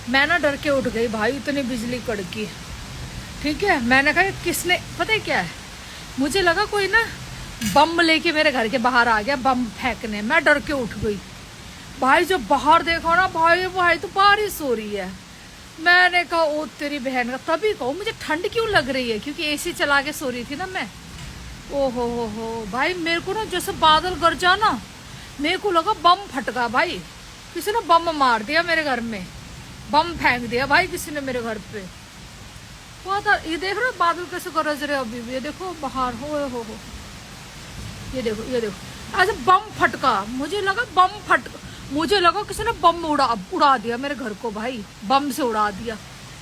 मैं ना डर के उठ गई भाई, इतनी बिजली कड़की। ठीक है, मैंने कहा किसने, पता है क्या है, मुझे लगा कोई ना बम लेके मेरे घर के बाहर आ गया बम फेंकने। मैं डर के उठ गई भाई, जब बाहर देखा ना भाई, भाई तो बारिश हो रही है। मैंने कहा ओ तेरी बहन का, तभी कहूँ मुझे ठंड क्यों लग रही है, क्योंकि एसी चला के सो रही थी ना मैं। ओ हो भाई, मेरे को ना जैसे बादल गरजा ना, मेरे को लगा बम फटका भाई, किसी ने बम मार दिया मेरे घर में, बम फेंक दिया भाई किसी ने मेरे घर पे। पता, ये देख रहे हो बादल कैसे गरज रहे अभी भी, ये देखो बाहर हो, ये देखो ऐसे बम फटका। मुझे लगा किसी ने बम उड़ा दिया मेरे घर को भाई, बम से उड़ा दिया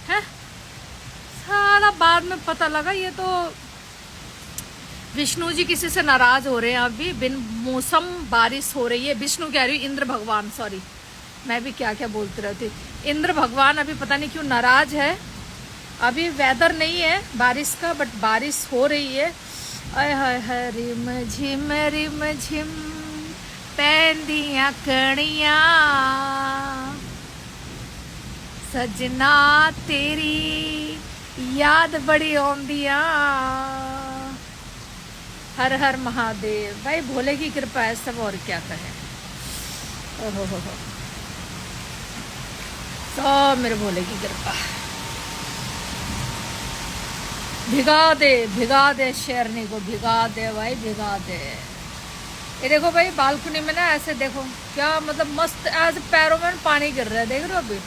है सारा। बाद में पता लगा ये तो विष्णु जी किसी से नाराज हो रहे हैं। अभी बिन मौसम बारिश हो रही है, विष्णु कह रही हूँ, इंद्र भगवान, सॉरी मैं भी क्या क्या बोलती रहती। इंद्र भगवान अभी पता नहीं क्यों नाराज है। अभी वेदर नहीं है बारिश का, बट बारिश हो रही है। आय हाय हाय, रिम झिम पैंदियां कणियां, सजना तेरी याद बड़ी आउंदियां। हर हर महादेव। भाई भोले की कृपा है सब, और क्या कहें। ओहो हो, सब मेरे भोले की कृपा। भिगा दे शेरनी को, भिगा दे भाई, भिगा दे। ये देखो भाई बालकनी में ना ऐसे देखो क्या मतलब मस्त, ऐसे पैरों में पानी गिर रहा है, देख रहे हो अभी।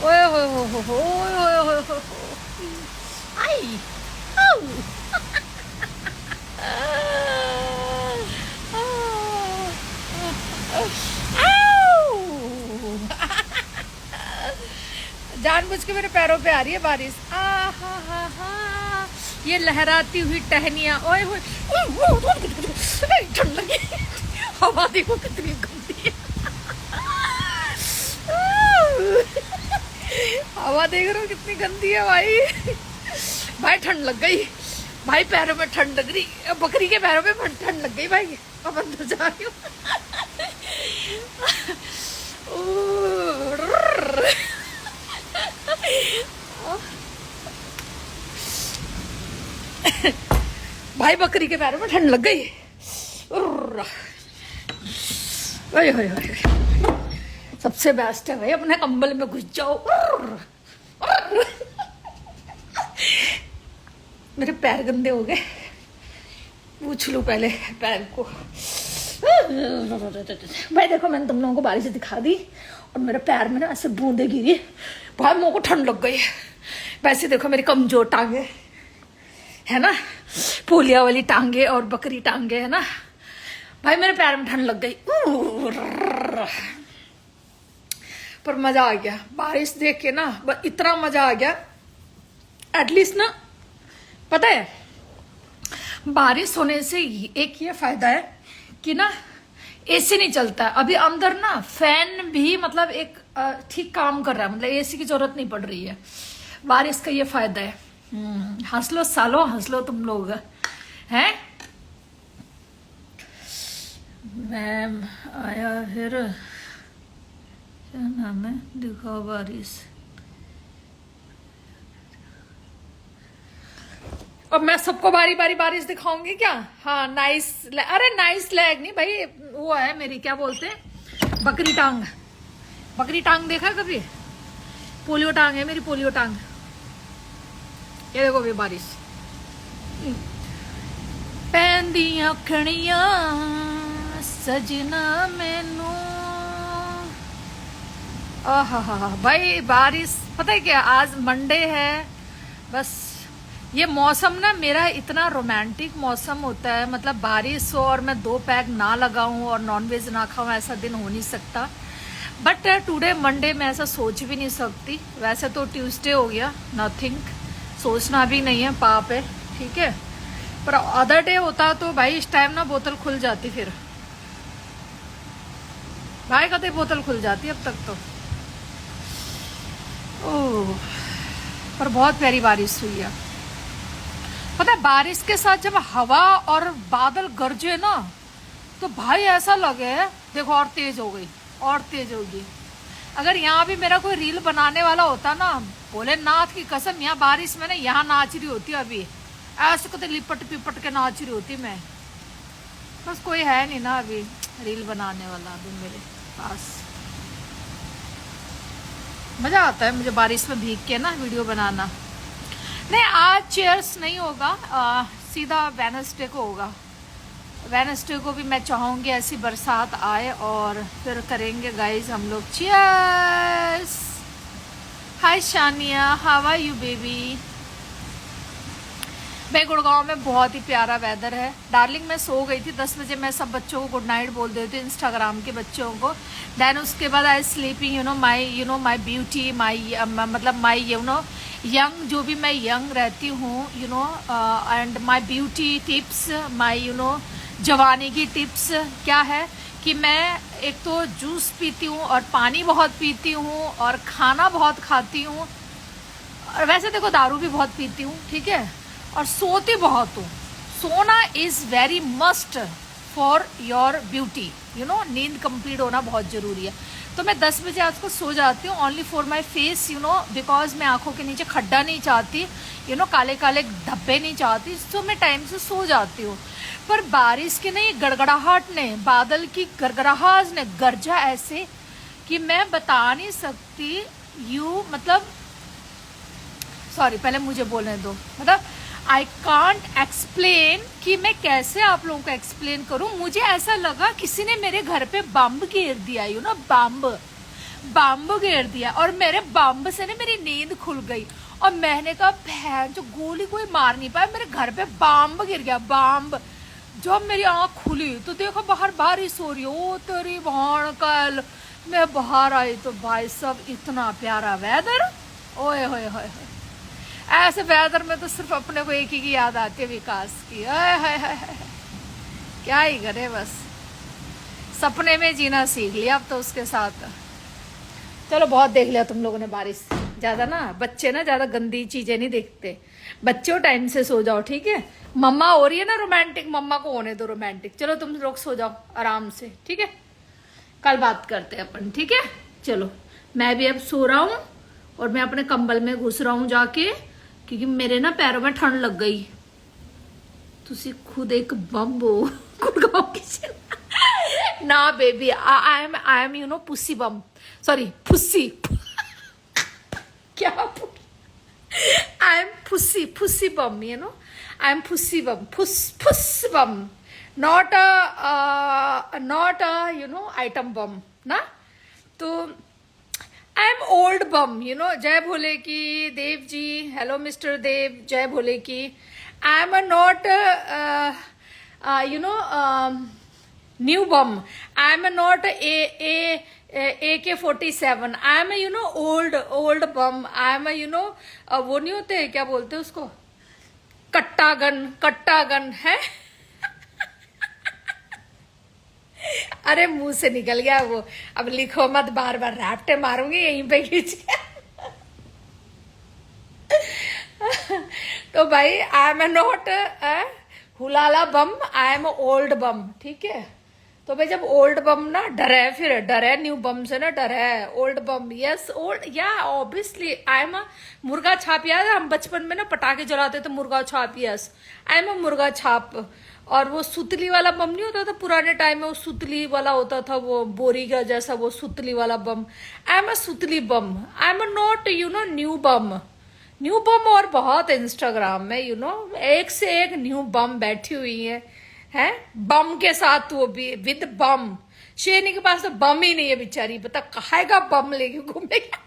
ओए हो आई जानबूझ के मेरे पैरों पे आ रही है बारिश। ये लहराती हुई टहनियां, ओए होए, ठंड लगी। हवा देखो कितनी गंदी है। हवा देख रहे हो कितनी गंदी है भाई। भाई ठंड लग गई भाई, पैरों में ठंड लग रही, बकरी के पैरों में ठंड लग गई भाई। अब अंदर जा रही हूँ। भाई बकरी के पैरों में ठंड लग गई। सबसे बेस्ट है भाई, अपने कंबल में घुस जाओ। मेरे पैर गंदे हो गए, पूछ लूं पहले पैर को। भाई देखो मैंने तुम लोगों को बारिश दिखा दी, और मेरे पैर में ना ऐसे बूंदे गिरी भाई, मेरे को ठंड लग गई। वैसे देखो मेरी कमजोर टांगे है ना, पोलिया वाली टांगे और बकरी टांगे है ना भाई, मेरे पैर में ठंड लग गई। पर मजा आ गया बारिश देख के ना, इतना मजा आ गया। एटलीस्ट ना पता है बारिश होने से एक ये फायदा है कि ना एसी नहीं चलता है अभी अंदर ना, फैन भी मतलब एक ठीक काम कर रहा है, मतलब एसी की जरूरत नहीं पड़ रही है। बारिश का ये फायदा है। हंस लो सालो, हंस लो तुम लोग हैं। मैम आया फिर, क्या नाम है, दिखाओ बारिश। अब मैं सबको बारी बारी बारिश दिखाऊंगी क्या? हाँ नाइस, अरे नाइस लैग नहीं भाई, वो है मेरी क्या बोलते हैं, बकरी टांग। बकरी टांग देखा कभी? पोलियो टांग है मेरी, पोलियो टांग। ये देखो भी बारिश। पैंदियां खड़ियां सजना मैनू। आहा भाई बारिश, पता है क्या, आज मंडे है। बस ये मौसम ना मेरा इतना रोमांटिक मौसम होता है, मतलब बारिश हो और मैं 2 पैक ना लगाऊं और नॉनवेज ना खाऊं, ऐसा दिन हो नहीं सकता। बट टुडे मंडे में ऐसा सोच भी नहीं सकती। वैसे तो ट्यूसडे हो गया, नथिंग, सोचना भी नहीं है, पाप है, ठीक है। पर अदर डे होता तो भाई इस टाइम ना बोतल खुल जाती, फिर भाई कहते बोतल खुल जाती अब तक तो। ओह पर बहुत प्यारी बारिश हुई है। पता है बारिश के साथ जब हवा और बादल गरजे ना, तो भाई ऐसा लगे देखो और तेज हो गई, और तेज होगी। अगर यहाँ भी मेरा कोई रील बनाने वाला होता ना, भोलेनाथ की कसम, यहाँ बारिश में ना यहाँ नाच रही होती अभी, ऐसे को तो लिपट पिपट के नाच रही होती मैं। बस कोई है नहीं ना अभी रील बनाने वाला अभी मेरे पास। मजा आता है मुझे बारिश में भीग के ना वीडियो बनाना। नहीं आज चेयर्स नहीं होगा, सीधा वेडनेसडे को होगा। वेडनेसडे को भी मैं चाहूँगी ऐसी बरसात आए और फिर करेंगे गाइज हम लोग cheers. Hi Shania, how are you baby. मैं गुड़गांव में बहुत ही प्यारा वेदर है डार्लिंग। मैं सो गई थी 10 बजे। मैं सब बच्चों को गुड नाइट बोल देती हूँ, इंस्टाग्राम के बच्चों को। देन उसके बाद I sleeping, you know my beauty, मतलब माई यंग, जो भी मैं यंग रहती हूँ, and my beauty tips, my जवानी की टिप्स क्या है कि मैं एक तो जूस पीती हूँ और पानी बहुत पीती हूँ और खाना बहुत खाती हूँ, और वैसे देखो दारू भी बहुत पीती हूँ, ठीक है, और सोती बहुत हूँ। सोना is very must for your beauty, नींद कंप्लीट होना बहुत जरूरी है। तो मैं 10 बजे आज को सो जाती हूँ, only for my face, because मैं आंखों के नीचे खड्डा नहीं चाहती, काले काले धब्बे नहीं चाहती, तो मैं टाइम से सो जाती हूँ। पर बारिश के नहीं गड़गड़ाहट ने, बादल की गड़गड़ाहट ने गरजा ऐसे कि मैं बता नहीं सकती। मतलब सॉरी, पहले मुझे बोलने दो। मतलब आई कांट एक्सप्लेन कि मैं कैसे आप लोगों को एक्सप्लेन करूं। मुझे ऐसा लगा किसी ने मेरे घर पे बम गिर दिया, बम गिर दिया, और मेरे बम से ना मेरी नींद खुल गई। और मैंने कहा बहन जो गोली कोई मार नहीं पाया, मेरे घर पे बम गिर गया, बम। जब मेरी आंख खुली तो देखो बाहर बारिश हो रही है। ओ तेरी बहन, कल मैं बाहर आई तो भाई सब इतना प्यारा वेदर, ओए होए होए। ऐसे वेदर में तो सिर्फ अपने को एक ही की याद आती है, विकास की। है क्या ही करे, बस सपने में जीना सीख लिया अब तो उसके साथ। चलो बहुत देख लिया तुम लोगों ने बारिश। ज्यादा ना बच्चे ना ज्यादा गंदी चीजें नहीं देखते। बच्चों टाइम से सो जाओ, ठीक है। मम्मा हो रही है ना रोमांटिक, मम्मा को होने दो रोमांटिक। चलो तुम लोग सो जाओ आराम से, ठीक है। कल बात करते हैं अपन, ठीक है। चलो मैं भी अब सो रहा हूँ और मैं अपने कंबल में घुस रहा हूँ जाके, क्योंकि मेरे ना पैरों में ठंड लग गई। तुसी खुद एक बम हो गुड़गांव की ना baby. I am pussy bomb, sorry pussy क्या I am pussy bomb, I am pussy bomb, फुस बम, नॉट आइटम बम ना। तो आई एम ओल्ड बम, जय भोले की। देव जी, हेलो मिस्टर देव, जय भोले की। आई am not new bomb, I am not AK-47, I am old bomb, I M वो नहीं होते, क्या बोलते हैं उसको, कट्टा गन है। अरे मुंह से निकल गया वो, अब लिखो मत, बार बार रैप्टे मारूंगी यहीं पे खींच के। तो भाई आई एम नॉट हुलाला bomb, I am old bomb, ठीक है। तो भाई जब ओल्ड बम ना डरे, फिर डरे न्यू बम से ना डरे, ओल्ड बम, यस ओल्ड, या ऑब्वियसली आई एम मुर्गा छाप। याद है हम बचपन में ना पटाखे जलाते थे, मुर्गा छाप, यस आई एम मुर्गा छाप। और वो सुतली वाला बम नहीं होता था पुराने टाइम में, वो सुतली वाला होता था, वो बोरी का जैसा, वो सुतली वाला बम, आई एम सुतली bomb, I am not new bomb. New bomb और बहुत इंस्टाग्राम में एक से एक न्यू बम बैठी हुई है बम के साथ, वो भी विद बम। शेरनी के पास तो बम ही नहीं है बेचारी, पता कहाएगा बम लेके घूमेगा।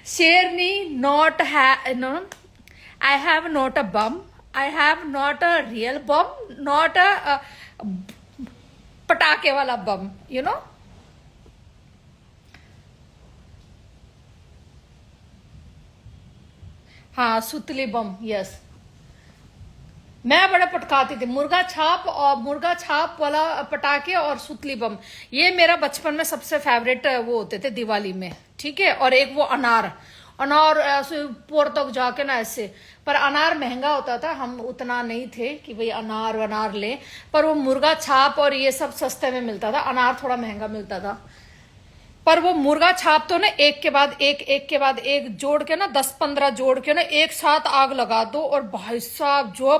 शेरनी नॉट है, no I have not a bum, I have not a real bum, not a पटाखे वाला बम, हाँ सुतली बम, यस। मैं बड़ा पटकाती थी, मुर्गा छाप वाला पटाखे और सुतली बम, ये मेरा बचपन में सबसे फेवरेट वो होते थे दिवाली में, ठीक है। और एक वो अनार, अनार ऐसे ऊपर तक जाके ना ऐसे। पर अनार महंगा होता था, हम उतना नहीं थे कि भाई अनार वनार ले। पर वो मुर्गा छाप और ये सब सस्ते में मिलता था, अनार थोड़ा महंगा मिलता था। पर वो मुर्गा छाप तो ना एक के बाद एक, एक के बाद एक जोड़ के ना 10-15 जोड़ के ना एक साथ आग लगा दो, और भाई साहब जो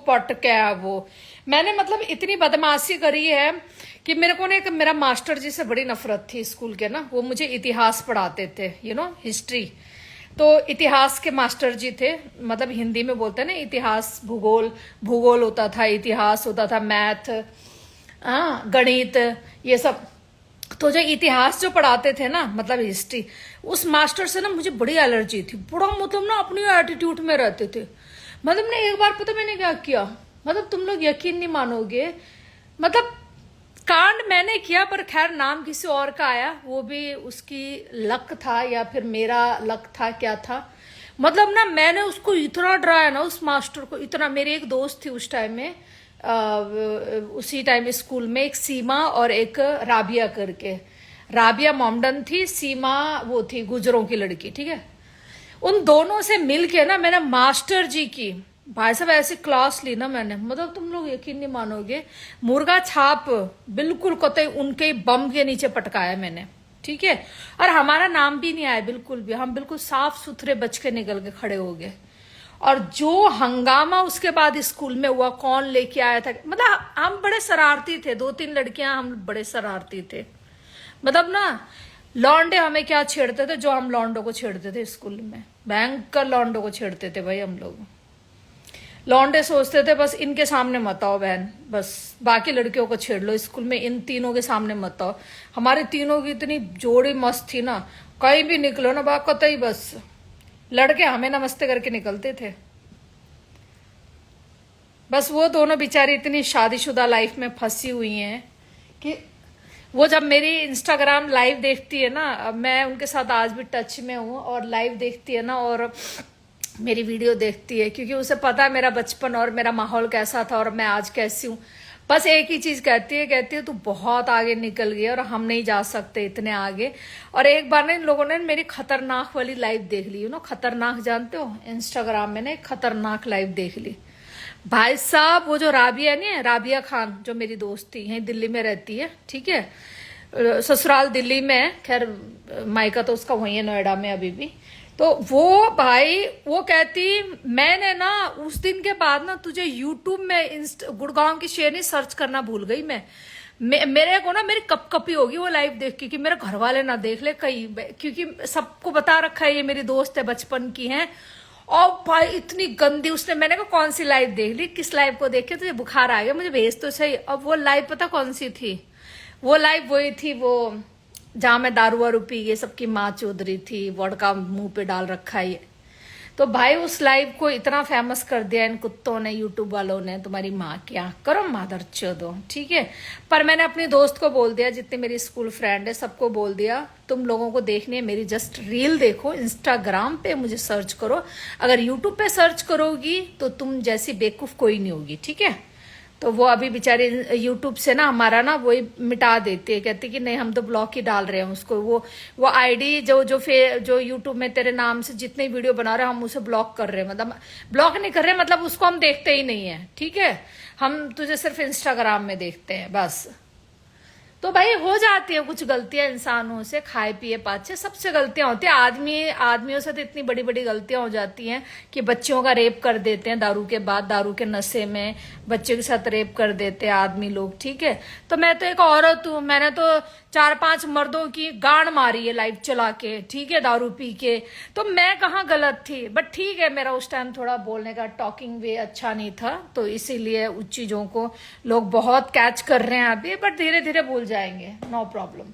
पटके है वो। मैंने मतलब इतनी बदमाशी करी है कि मेरे को ना एक मेरा मास्टर जी से बड़ी नफरत थी स्कूल के ना। वो मुझे इतिहास पढ़ाते थे, हिस्ट्री। तो इतिहास के मास्टर जी थे, मतलब हिंदी में बोलते हैं ना इतिहास, भूगोल भूगोल होता था, इतिहास होता था, मैथ, हाँ, गणित, ये सब। तो जो इतिहास जो पढ़ाते थे ना, मतलब हिस्ट्री, उस मास्टर से ना मुझे बड़ी एलर्जी थी। बड़ा मतलब ना अपनी एटीट्यूड में रहते थे। मतलब ना एक बार पता मैंने क्या किया, मतलब तुम लोग यकीन नहीं मानोगे, मतलब कांड मैंने किया पर खैर नाम किसी और का आया, वो भी उसकी लक था या फिर मेरा लक था, क्या था। मतलब ना मैंने उसको इतना डराया ना, उस मास्टर को इतना। मेरी एक दोस्त थी उस टाइम में, उसी टाइम स्कूल में, एक सीमा और एक राबिया करके। राबिया मोमडन थी, सीमा वो थी गुजरों की लड़की, ठीक है। उन दोनों से मिल के ना मैंने मास्टर जी की, भाई साहब ऐसी क्लास ली ना मैंने, मतलब तुम लोग यकीन नहीं मानोगे, मुर्गा छाप बिल्कुल कतई उनके ही बम के नीचे पटकाया मैंने, ठीक है। और हमारा नाम भी नहीं आया बिल्कुल भी, हम बिल्कुल साफ सुथरे बच के निकल के खड़े हो गए। और जो हंगामा उसके बाद स्कूल में हुआ, कौन लेके आया था, मतलब हम बड़े शरारती थे, 2-3 लड़कियां हम बड़े शरारती थे। मतलब ना लौंडे हमें क्या छेड़ते थे, जो हम लौंडों को छेड़ते थे स्कूल में, भयंकर लौंडों को छेड़ते थे भाई हम लोग। लौंडे सोचते थे बस इनके सामने मत आओ बहन, बस बाकी लड़कियों को छेड़ लो, स्कूल में इन तीनों के सामने मत आओ। हमारे तीनों की इतनी जोड़ी मस्त थी ना, कहीं भी निकलो ना बात कतई बस लड़के हमें नमस्ते करके निकलते थे। बस वो दोनों बेचारी इतनी शादीशुदा लाइफ में फंसी हुई हैं कि वो जब मेरी इंस्टाग्राम लाइव देखती है ना, मैं उनके साथ आज भी टच में हूँ, और लाइव देखती है ना और मेरी वीडियो देखती है, क्योंकि उसे पता है मेरा बचपन और मेरा माहौल कैसा था और मैं आज कैसी हूँ। बस एक ही चीज कहती है तू बहुत आगे निकल गई और हम नहीं जा सकते इतने आगे। और एक बार ना इन लोगों ने मेरी खतरनाक वाली लाइव देख ली, खतरनाक जानते हो, इंस्टाग्राम में ना एक खतरनाक लाइव देख ली। भाई साहब वो जो राबिया नहीं है, राबिया खान, जो मेरी दोस्त थी, यहीं दिल्ली में रहती है, ठीक है, ससुराल दिल्ली में है, खैर मायका तो उसका वही है नोएडा में अभी भी। तो वो भाई वो कहती, मैंने ना उस दिन के बाद ना तुझे यूट्यूब में गुड़गांव की शेरनी सर्च करना भूल गई मैं। मेरे को ना मेरी कपकपी होगी वो लाइव देख के कि मेरे घर वाले ना देख ले कहीं, क्योंकि सबको बता रखा है ये मेरी दोस्त है, बचपन की है। और भाई इतनी गंदी उसने, मैंने कहा कौन सी लाइव देख ली, किस लाइव को देख के तुझे बुखार आ गया, मुझे भेज तो सही। अब वो लाइव पता कौन सी थी, वो लाइव वही थी वो जहां मैं दारू वारू पी गई, सबकी माँ चौधरी थी, वोडका मुंह पे डाल रखा है। तो भाई उस लाइव को इतना फेमस कर दिया इन कुत्तों ने, यूट्यूब वालों ने, तुम्हारी माँ क्या करो मादर चोदो, ठीक है। पर मैंने अपनी दोस्त को बोल दिया, जितने मेरी स्कूल फ्रेंड है सबको बोल दिया, तुम लोगों को देखनी है मेरी जस्ट रील देखो, इंस्टाग्राम पे मुझे सर्च करो, अगर यूट्यूब पे सर्च करोगी तो तुम जैसी बेवकूफ कोई नहीं होगी, ठीक है। तो वो अभी बेचारे यूट्यूब से ना हमारा ना वही मिटा देती है, कहती कि नहीं हम तो ब्लॉक ही डाल रहे हैं उसको, वो आईडी जो यूट्यूब में तेरे नाम से जितने वीडियो बना रहे हैं हम उसे ब्लॉक कर रहे हैं, मतलब ब्लॉक नहीं कर रहे, मतलब उसको हम देखते ही नहीं है, ठीक है, हम तुझे सिर्फ इंस्टाग्राम में देखते हैं बस। तो भाई हो जाती है कुछ गलतियां इंसानों से, खाए पिए पाछे सबसे गलतियां होती है, आदमियों से तो इतनी बड़ी बड़ी गलतियां हो जाती हैं कि बच्चियों का रेप कर देते हैं दारू के बाद, दारू के नशे में बच्चे के साथ रेप कर देते हैं आदमी लोग, ठीक है। तो मैं तो एक औरत हूँ, मैंने तो 4-5 मर्दों की गांड मारी है लाइव चला के, ठीक है, दारू पी के, तो मैं कहाँ गलत थी। बट ठीक है, मेरा उस टाइम थोड़ा बोलने का टॉकिंग वे अच्छा नहीं था, तो इसीलिए उस चीजों को लोग बहुत कैच कर रहे हैं अभी, बट धीरे धीरे भूल जाएंगे, नो प्रॉब्लम।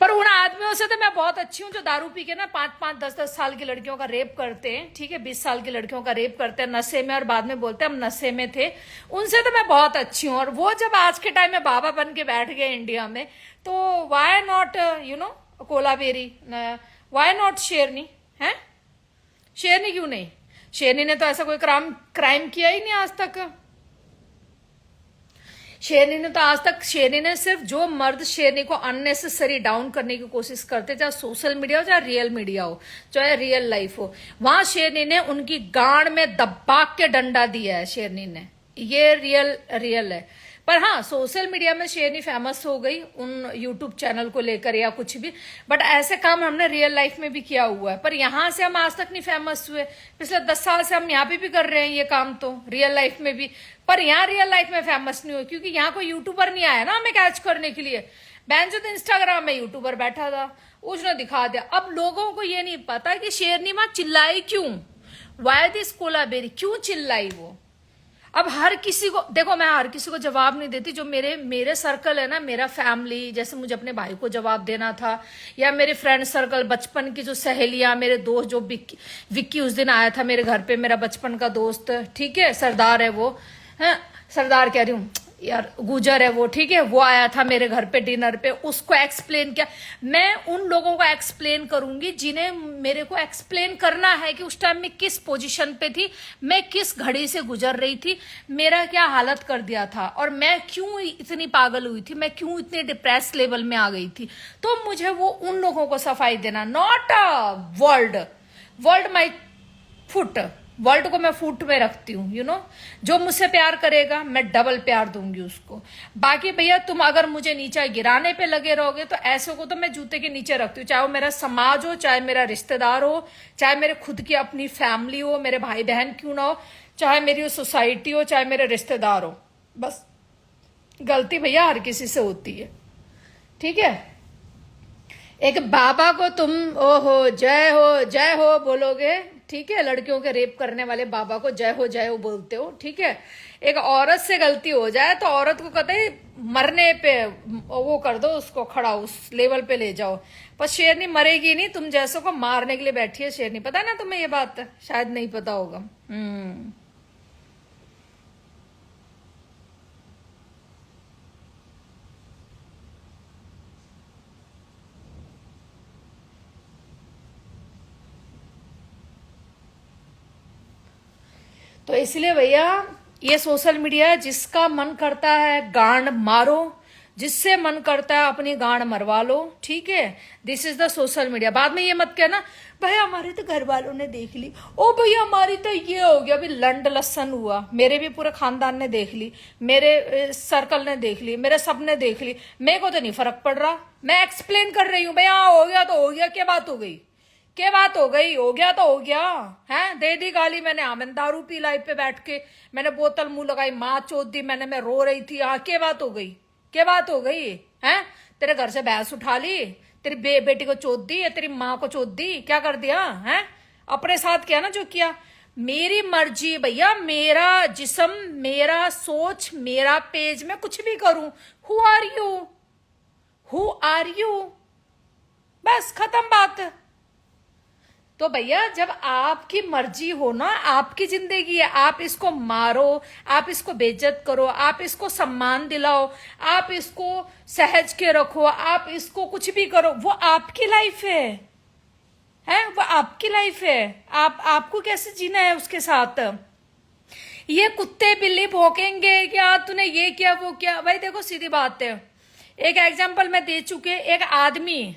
पर उन आदमियों से तो मैं बहुत अच्छी हूँ जो दारू पी के ना 5-5, 10-10 साल की लड़कियों का रेप करते हैं, ठीक है, 20 साल की लड़कियों का रेप करते हैं नशे में, और बाद में बोलते हैं हम नशे में थे, उनसे तो मैं बहुत अच्छी हूँ। और वो जब आज के टाइम में बाबा बन के बैठ गए इंडिया में, तो why not Kolaveri, why not शेरनी है, शेरनी क्यों नहीं, शेरनी ने तो ऐसा कोई क्राइम किया ही नहीं आज तक। शेरनी ने तो आज तक, शेरनी ने सिर्फ, जो मर्द शेरनी को अननेसेसरी डाउन करने की कोशिश करते, चाहे सोशल मीडिया हो, चाहे रियल मीडिया हो, चाहे रियल लाइफ हो, वहां शेरनी ने उनकी गांड में दबा के डंडा दिया है शेरनी ने। ये रियल है। पर हाँ, सोशल मीडिया में शेरनी फेमस हो गई उन यूट्यूब चैनल को लेकर या कुछ भी, बट ऐसे काम हमने रियल लाइफ में भी किया हुआ है। पर यहाँ से हम आज तक नहीं फेमस हुए। पिछले 10 साल से हम यहाँ पे भी कर रहे हैं ये काम, तो रियल लाइफ में भी। पर यहाँ रियल लाइफ में फेमस नहीं हुए क्योंकि यहाँ कोई यूट्यूबर नहीं आया ना हमें कैच करने के लिए। बैन जो इंस्टाग्राम में यूट्यूबर बैठा था, उसने दिखा दिया। अब लोगों को ये नहीं पता कि शेरनी माँ चिल्लाई क्यों, वाई दिस कोलाबेरी, क्यों चिल्लाई वो। अब हर किसी को देखो, मैं हर किसी को जवाब नहीं देती। जो मेरे सर्कल है ना, मेरा फैमिली, जैसे मुझे अपने भाई को जवाब देना था, या मेरे फ्रेंड सर्कल, बचपन की जो सहेलियां, मेरे दोस्त, जो विक्की उस दिन आया था मेरे घर पे, मेरा बचपन का दोस्त, ठीक है, सरदार है वो, है सरदार कह रही हूँ यार, गुजर है वो, ठीक है, वो आया था मेरे घर पे डिनर पे, उसको एक्सप्लेन किया। मैं उन लोगों को एक्सप्लेन करूंगी जिन्हें मेरे को एक्सप्लेन करना है कि उस टाइम में किस पोजीशन पे थी, मैं किस घड़ी से गुजर रही थी, मेरा क्या हालत कर दिया था, और मैं क्यों इतनी पागल हुई थी, मैं क्यों इतने डिप्रेस लेवल में आ गई थी। तो मुझे वो उन लोगों को सफाई देना, not a world my foot, world को मैं फुट में रखती हूँ, यू नो। जो मुझसे प्यार करेगा मैं डबल प्यार दूंगी उसको। बाकी भैया तुम अगर मुझे नीचे गिराने पे लगे रहोगे तो ऐसे को तो मैं जूते के नीचे रखती हूँ, चाहे वो मेरा समाज हो, चाहे मेरा रिश्तेदार हो, चाहे मेरे खुद की अपनी फैमिली हो, मेरे भाई बहन क्यों ना हो, चाहे मेरी सोसाइटी हो, चाहे मेरे रिश्तेदार हो। बस गलती भैया हर किसी से होती है, ठीक है। एक बाबा को तुम ओहो जय हो बोलोगे, ठीक है, लड़कियों के रेप करने वाले बाबा को जय हो बोलते हो, ठीक है। एक औरत से गलती हो जाए तो औरत को कतई मरने पे वो कर दो, उसको खड़ा उस लेवल पे ले जाओ। पर शेरनी मरेगी नहीं, तुम जैसों को मारने के लिए बैठी है शेरनी। पता है ना तुम्हें ये बात, शायद नहीं पता होगा। तो इसलिए भैया ये सोशल मीडिया, जिसका मन करता है गांड मारो, जिससे मन करता है अपनी गांड मरवा लो, ठीक है। This is the social media. बाद में ये मत कहना भैया हमारे तो घर वालों ने देख ली, ओ भैया हमारी तो ये हो गया, अभी लंड लसन हुआ। मेरे भी पूरे खानदान ने देख ली, मेरे सर्कल ने देख ली, मेरे सब ने देख ली, मेरे को तो नहीं फर्क पड़ रहा। मैं एक्सप्लेन कर रही हूँ भैया, हो गया तो हो गया, क्या बात हो गई, क्या बात हो गई, हो गया तो हो गया है। दे दी गाली मैंने, हाँ मैंने दारू पी लाइव पे बैठ के, मैंने बोतल मुंह लगाई, माँ चोद दी मैंने, मैं रो रही थी, हाँ क्या बात हो गई, क्या बात हो गई है। तेरे घर से भैंस उठा ली, तेरी बेटी को चोद दी, या तेरी माँ को चोद दी, क्या कर दिया है अपने साथ, किया ना जो किया। मेरी मर्जी भैया, मेरा जिस्म, मेरा सोच, मेरा पेज, मैं कुछ भी करूं। हु आर यू, बस खत्म बात। तो भैया जब आपकी मर्जी हो ना, आपकी जिंदगी है, आप इसको मारो, आप इसको बेइज्जत करो, आप इसको सम्मान दिलाओ, आप इसको सहज के रखो, आप इसको कुछ भी करो, वो आपकी लाइफ है वो आपकी लाइफ है। आपको कैसे जीना है उसके साथ। ये कुत्ते बिल्ली भौंकेंगे क्या तूने ये किया वो किया, भाई देखो सीधी बात है। एक एग्जाम्पल मैं दे चुके, एक आदमी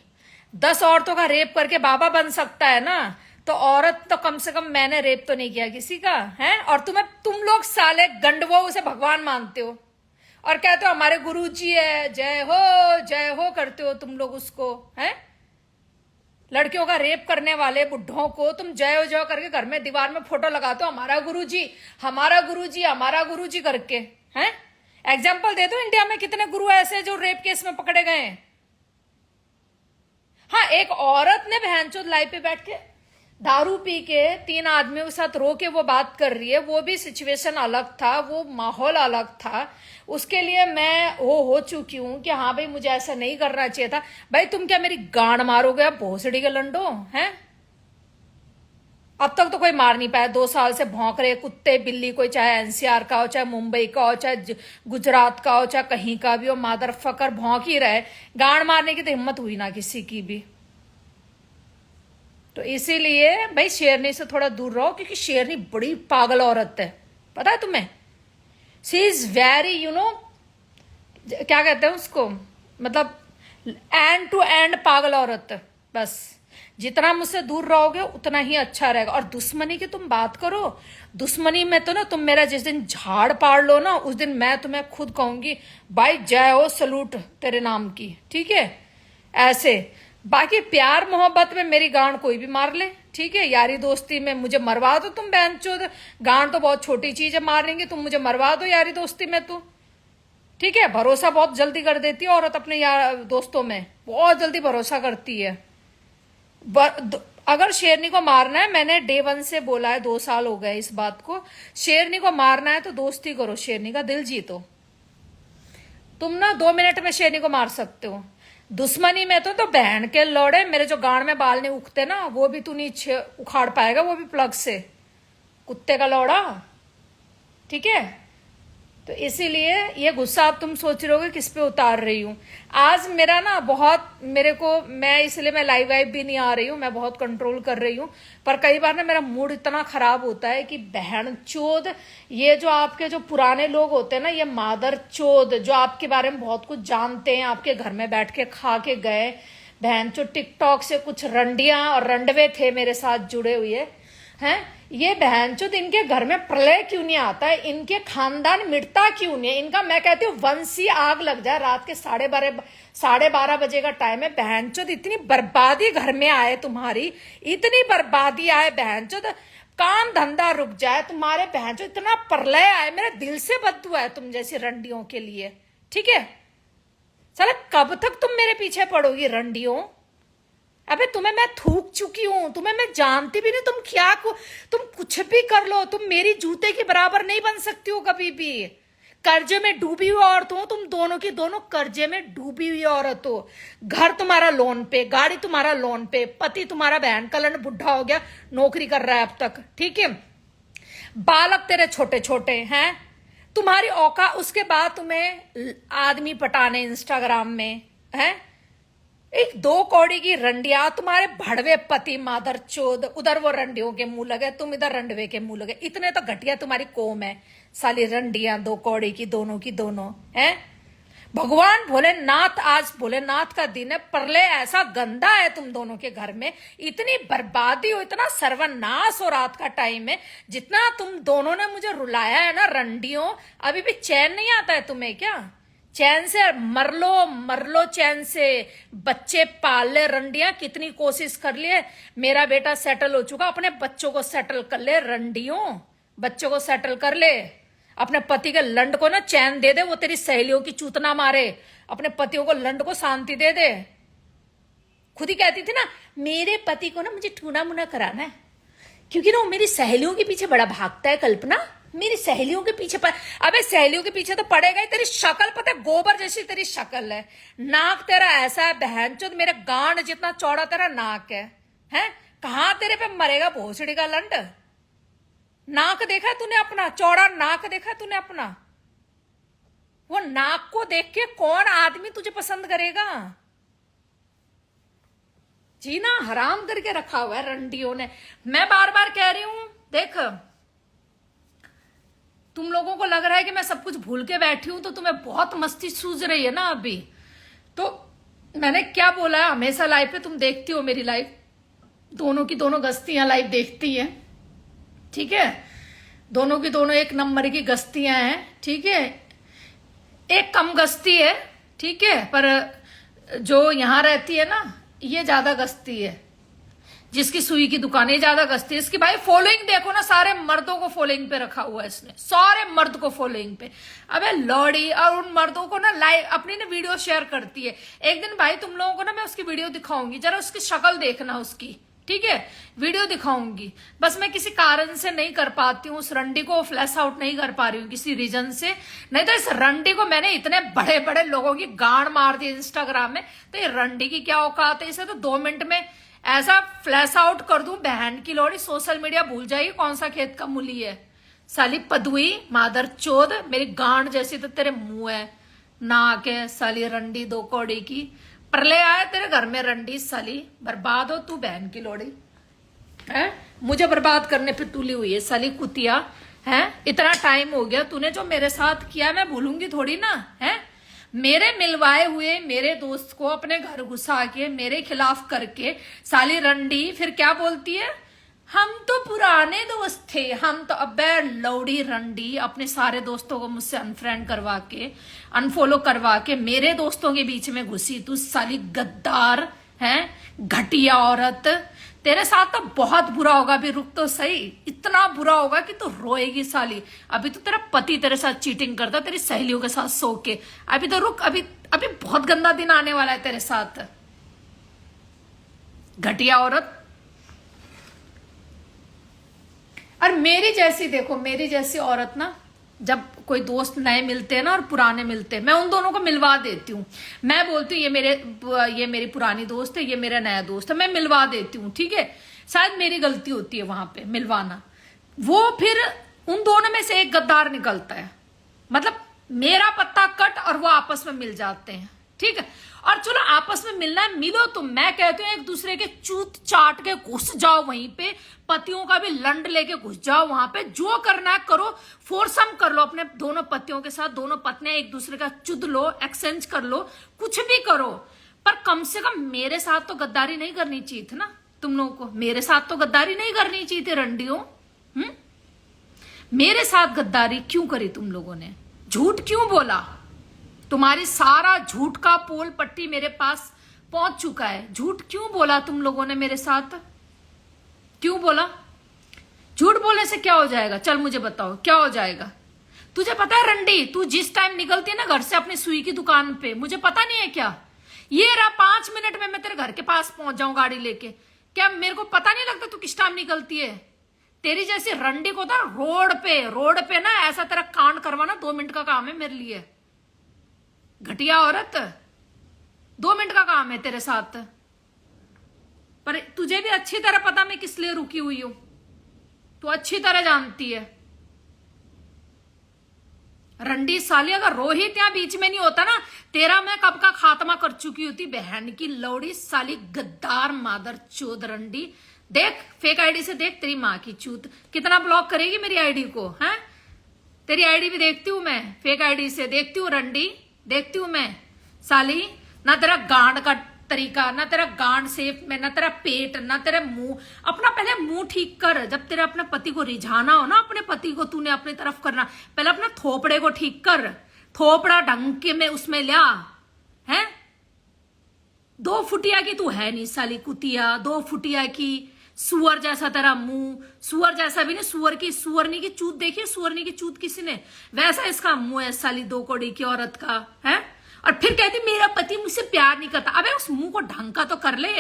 10 औरतों का रेप करके बाबा बन सकता है ना, तो औरत तो कम से कम, मैंने रेप तो नहीं किया किसी का है। और तुम लोग साले गंडवो उसे भगवान मानते हो और कहते हो हमारे गुरुजी है, जय हो करते हो तुम लोग उसको, है। लड़कियों का रेप करने वाले बुढ़ों को तुम जय हो करके घर में दीवार में फोटो लगाते हो, हमारा गुरुजी हमारा गुरुजी हमारा गुरुजी करके, हैं। एग्जाम्पल दे दो, इंडिया में कितने गुरु ऐसे जो रेप केस में पकड़े गए हैं। हाँ, एक औरत ने बहनचोद लाइव पे बैठ के दारू पी के 3 आदमियों के साथ रो के वो बात कर रही है, वो भी सिचुएशन अलग था, वो माहौल अलग था। उसके लिए मैं हो चुकी हूं कि हाँ भाई मुझे ऐसा नहीं करना चाहिए था। भाई तुम क्या मेरी गांड मारोगे आप भोसड़ी के लंडो, हैं। अब तक तो कोई मार नहीं पाया, 2 साल से भौंक रहे कुत्ते बिल्ली, कोई चाहे एनसीआर का हो, चाहे मुंबई का हो, चाहे गुजरात का हो, चाहे कहीं का भी हो, मादर फकर भौंक ही रहे। गांड मारने की तो हिम्मत हुई ना किसी की भी। तो इसीलिए भाई शेरनी से थोड़ा दूर रहो, क्योंकि शेरनी बड़ी पागल औरत है, पता है तुम्हें। शी इज वेरी क्या कहते हैं उसको, मतलब एंड टू एंड पागल औरत। बस जितना मुझसे दूर रहोगे उतना ही अच्छा रहेगा। और दुश्मनी की तुम बात करो, दुश्मनी में तो ना तुम मेरा जिस दिन झाड़ पाड़ लो ना, उस दिन मैं तुम्हें खुद कहूंगी भाई जय हो, सलूट तेरे नाम की, ठीक है। ऐसे बाकी प्यार मोहब्बत में मेरी गांड कोई भी मार ले, ठीक है। यारी दोस्ती में मुझे मरवा दो तुम, बहनचोद। गांड तो बहुत छोटी चीज है मारने, तुम मुझे मरवा दो यारी दोस्ती में तू, ठीक है। भरोसा बहुत जल्दी कर देती है औरत अपने यार दोस्तों में, बहुत जल्दी भरोसा करती है। अगर शेरनी को मारना है, मैंने डे 1 से बोला है, 2 साल हो गए इस बात को, शेरनी को मारना है तो दोस्ती करो, शेरनी का दिल जीतो। तुम ना 2 मिनट में शेरनी को मार सकते हो, दुश्मनी में तो बहन के लौड़े, मेरे जो गांड में बाल नहीं उगते ना, वो भी तू नहीं उखाड़ पाएगा, वो भी प्लग से, कुत्ते का लौड़ा, ठीक है। तो इसीलिए ये गुस्सा आप तुम सोच रहे होगे किस पे उतार रही हूँ। आज मेरा ना बहुत मेरे को, मैं इसलिए मैं लाइव वाइव भी नहीं आ रही हूँ, मैं बहुत कंट्रोल कर रही हूँ। पर कई बार ना मेरा मूड इतना खराब होता है कि बहन चोद, ये जो आपके जो पुराने लोग होते हैं ना, ये मादर चोद, जो आपके बारे में बहुत कुछ जानते हैं, आपके घर में बैठ के खा के गए, बहन चो टिकटॉक से कुछ रंडियां और रंडवे थे मेरे साथ जुड़े हुए हैं, ये बहनचोद इनके घर में प्रलय क्यों नहीं आता है, इनके खानदान मिटता क्यों नहीं है इनका। मैं कहती हूँ वंशी आग लग जाए, रात के 12:30 बजे का टाइम है, बहनचोद इतनी बर्बादी घर में आए तुम्हारी, इतनी बर्बादी आए बहनचोद, काम धंधा रुक जाए तुम्हारे, बहनचोद इतना प्रलय आए, मेरे दिल से बद्दुआ है तुम जैसी रंडियों के लिए, ठीक है। साला कब तक तुम मेरे पीछे पड़ोगी रंडियों, अबे तुम्हें मैं थूक चुकी हूं, तुम्हें मैं जानती भी नहीं, तुम क्या तुम कुछ भी कर लो, तुम मेरी जूते के बराबर नहीं बन सकती हो कभी भी। कर्जे में डूबी हुई औरत हो तुम, दोनों की दोनों कर्जे में डूबी हुई औरत हो। घर तुम्हारा लोन पे, गाड़ी तुम्हारा लोन पे, पति तुम्हारा बहन कलन बुढ़ा हो गया, नौकरी कर रहा है अब तक, ठीक है। बालक तेरे छोटे छोटे हैं, तुम्हारी औका, उसके बाद तुम्हें आदमी पटाने इंस्टाग्राम में हैं, एक 2 कौड़ी की रंडिया, तुम्हारे भड़वे पति मादर चोद, उधर वो रंडियों के मुंह लगे, तुम इधर रंडवे के मुंह लगे, इतने तो घटिया तुम्हारी कौम है, साली रंडिया 2 कौड़ी की दोनों हैं। भगवान भोलेनाथ, आज भोलेनाथ का दिन है, प्रलय ऐसा गंदा है तुम दोनों के घर में, इतनी बर्बादी हो, इतना सर्वनाश हो रात का टाइम है, जितना तुम दोनों ने मुझे रुलाया है ना रंडियों, अभी भी चैन नहीं आता है तुम्हें क्या? चैन से मर लो चैन से, बच्चे पाल ले रंडियां, कितनी कोशिश कर लिए, मेरा बेटा सेटल हो चुका, अपने बच्चों को सेटल कर ले रंडियों, बच्चों को सेटल कर ले, अपने पति के लंड को ना चैन दे दे, वो तेरी सहेलियों की चूतना मारे, अपने पतियों को लंड को शांति दे दे। खुद ही कहती थी ना, मेरे पति को ना मुझे ठूना मुना कराना है, क्योंकि ना वो मेरी सहेलियों के पीछे बड़ा भागता है, कल्पना मेरी सहेलियों के पीछे अबे सहेलियों के पीछे तो पड़ेगा ही, तेरी शक्ल पता है गोबर जैसी तेरी शक्ल है, नाक तेरा ऐसा है बहनचोद, मेरे गांड जितना चौड़ा तेरा नाक है, हैं? कहां तेरे पे मरेगा भोसड़ी का लंड? नाक देखा तूने अपना, चौड़ा नाक देखा तूने अपना? वो नाक को देख के कौन आदमी तुझे पसंद करेगा? जीना हराम करके रखा हुआ है रंडियों ने। मैं बार बार कह रही हूं, देख तुम लोगों को लग रहा है कि मैं सब कुछ भूल के बैठी हूं, तो तुम्हें बहुत मस्ती सूझ रही है ना अभी। तो मैंने क्या बोला है, हमेशा लाइव पे तुम देखती हो मेरी लाइव, दोनों की दोनों गस्तियां लाइव देखती हैं, ठीक है। दोनों की दोनों 1 नंबर की गस्तियां हैं, ठीक है। एक कम गस्ती है, ठीक है, पर जो यहां रहती है ना, ये ज्यादा गस्ती है, जिसकी सुई की दुकान है ज्यादा गस्ती है। इसकी भाई फॉलोइंग देखो ना, सारे मर्दों को फॉलोइंग पे रखा हुआ है इसने, सारे मर्द को फॉलोइंग पे। अबे लौड़ी, और उन मर्दों को ना लाइव अपनी ना वीडियो शेयर करती है। एक दिन भाई तुम लोगों को ना मैं उसकी वीडियो दिखाऊंगी, जरा उसकी शक्ल देखना उसकी, ठीक है, वीडियो दिखाऊंगी। बस मैं किसी कारण से नहीं कर पाती हूँ, उस रंडी को फ्लैश आउट नहीं कर पा रही हूँ किसी रीजन से, नहीं तो इस रंडी को मैंने इतने बड़े बड़े लोगों की गांड मार दी इंस्टाग्राम में, तो ये रंडी की क्या औकात है, इसे तो 2 मिनट में ऐसा फ्लैश आउट कर दूं, बहन की लोड़ी, सोशल मीडिया भूल जाएगी कौन सा खेत का मूली है। साली पदुई मादर चोद, मेरी गांड जैसी तो तेरे मुंह है, नाक है, साली रंडी 2 कौड़ी की, प्रलय आए तेरे घर में रंडी, साली बर्बाद हो तू बहन की लोड़ी है, मुझे बर्बाद करने पे तुली हुई है साली कुतिया है। इतना टाइम हो गया, तूने जो मेरे साथ किया मैं भूलूंगी थोड़ी ना है। मेरे मिलवाए हुए मेरे दोस्त को अपने घर घुसा के मेरे खिलाफ करके साली रंडी फिर क्या बोलती है, हम तो पुराने दोस्त थे, हम तो अबे लौड़ी रंडी अपने सारे दोस्तों को मुझसे अनफ्रेंड करवा के अनफॉलो करवा के मेरे दोस्तों के बीच में घुसी। तू साली गद्दार है, घटिया औरत, तेरे साथ तो बहुत बुरा होगा। अभी रुक तो सही, इतना बुरा होगा कि तू रोएगी साली। अभी तो तेरा पति तेरे साथ चीटिंग करता तेरी सहेलियों के साथ सो के। अभी तो रुक, अभी अभी बहुत गंदा दिन आने वाला है तेरे साथ, घटिया औरत। और मेरी जैसी देखो, मेरी जैसी औरत ना, जब कोई दोस्त नए मिलते हैं ना और पुराने मिलते हैं, मैं उन दोनों को मिलवा देती हूँ। मैं बोलती हूँ ये मेरी पुरानी दोस्त है, ये मेरा नया दोस्त है, मैं मिलवा देती हूँ, ठीक है। शायद मेरी गलती होती है वहां पे मिलवाना। वो फिर उन दोनों में से एक गद्दार निकलता है, मतलब मेरा पत्ता कट और वो आपस में मिल जाते हैं, ठीक है। और चलो आपस में मिलना है, मिलो। तो मैं कहती हूँ एक दूसरे के चूत चाट के घुस जाओ वहीं पे, पतियों का भी लंड लेके घुस जाओ वहां पे, जो करना है करो, फोर्सम कर लो अपने दोनों पतियों के साथ, दोनों पत्नियां एक दूसरे का चुद लो, एक्सचेंज कर लो, कुछ भी करो। पर कम से कम मेरे साथ तो गद्दारी नहीं करनी चाहिए थी ना तुम लोगों को, मेरे साथ तो गद्दारी नहीं करनी चाहिए थी रंडियों। मेरे साथ गद्दारी क्यों करी तुम लोगों ने, झूठ क्यों बोला? तुम्हारी सारा झूठ का पोल पट्टी मेरे पास पहुंच चुका है। झूठ क्यों बोला तुम लोगों ने मेरे साथ, क्यों बोला? झूठ बोलने से क्या हो जाएगा? चल मुझे बताओ क्या हो जाएगा। तुझे पता है रंडी, तू जिस टाइम निकलती है ना घर से अपनी सुई की दुकान पे, मुझे पता नहीं है क्या ये रहा 5 मिनट में मैं तेरे घर के पास पहुंच जाऊं गाड़ी लेके, क्या मेरे को पता नहीं लगता तू किस टाइम निकलती है? तेरी जैसी रंडी को था रोड पे ना ऐसा तेरा कांड करवाना 2 मिनट का काम है मेरे लिए, घटिया औरत। 2 मिनट का काम है तेरे साथ। पर तुझे भी अच्छी तरह पता मैं किस लिए रुकी हुई हूं, तू अच्छी तरह जानती है। रंडी साली, अगर रोहित यहाँ बीच में नहीं होता ना, तेरा मैं कब का खात्मा कर चुकी होती। बहन की लौड़ी साली, गद्दार मादर चोद रंडी। देख फेक आईडी से देख तेरी माँ की चूत कितना ब्लॉक करेगी मेरी आईडी को, हैं? तेरी आईडी भी देखती हूँ मैं, फेक आईडी से देखती हूँ रंडी, देखती हूँ मैं साली। ना तेरा गांड का तरीका, ना तेरा गांड शेप में, ना तेरा पेट, ना तेरा मुंह। अपना पहले मुंह ठीक कर। जब तेरे अपने पति को रिझाना हो ना, अपने पति को तूने अपनी तरफ करना, पहले अपने थोपड़े को ठीक कर। थोपड़ा ढंग के में उसमें लिया है। 2 फुटिया की तू है नहीं साली कुतिया, 2 फुटिया की। सुअर जैसा तेरा मुंह, सुअर जैसा भी नहीं, सुअरनी की चूत देखी, सुअरनी की चूत किसी ने, वैसा इसका मुंह है साली 2 कौड़ी की औरत का, है। और फिर कहती मेरा पति मुझसे प्यार नहीं करता। अबे उस मुंह को ढंग का तो कर ले,